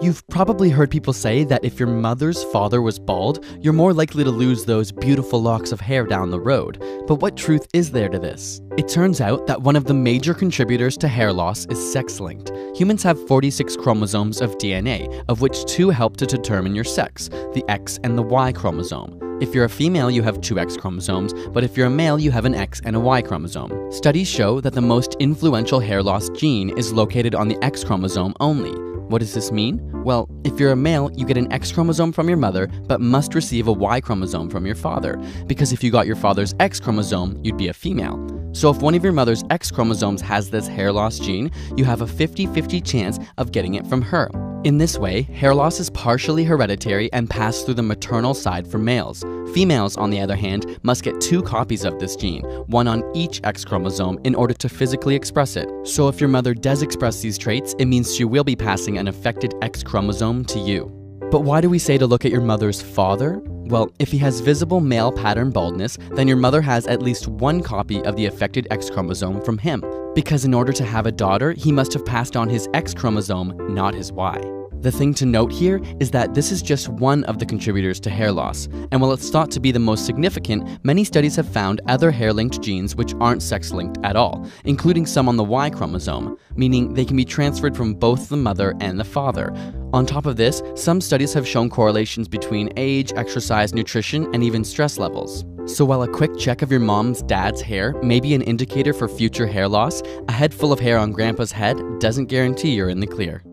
You've probably heard people say that if your mother's father was bald, you're more likely to lose those beautiful locks of hair down the road. But what truth is there to this? It turns out that one of the major contributors to hair loss is sex-linked. Humans have 46 chromosomes of DNA, of which 2 help to determine your sex, the X and the Y chromosome. If you're a female, you have 2 X chromosomes, but if you're a male, you have an X and a Y chromosome. Studies show that the most influential hair loss gene is located on the X chromosome only. What does this mean? Well, if you're a male, you get an X chromosome from your mother, but must receive a Y chromosome from your father, because if you got your father's X chromosome, you'd be a female. So if one of your mother's X chromosomes has this hair loss gene, you have a 50-50 chance of getting it from her. In this way, hair loss is partially hereditary and passed through the maternal side for males. Females, on the other hand, must get 2 copies of this gene, one on each X chromosome, in order to physically express it. So if your mother does express these traits, it means she will be passing an affected X chromosome to you. But why do we say to look at your mother's father? Well, if he has visible male pattern baldness, then your mother has at least 1 copy of the affected X chromosome from him. Because in order to have a daughter, he must have passed on his X chromosome, not his Y. The thing to note here is that this is just one of the contributors to hair loss, and while it's thought to be the most significant, many studies have found other hair-linked genes which aren't sex-linked at all, including some on the Y chromosome, meaning they can be transferred from both the mother and the father. On top of this, some studies have shown correlations between age, exercise, nutrition, and even stress levels. So while a quick check of your mom's dad's hair may be an indicator for future hair loss, a head full of hair on grandpa's head doesn't guarantee you're in the clear.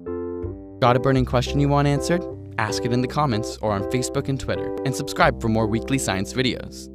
Got a burning question you want answered? Ask it in the comments or on Facebook and Twitter, and subscribe for more weekly science videos.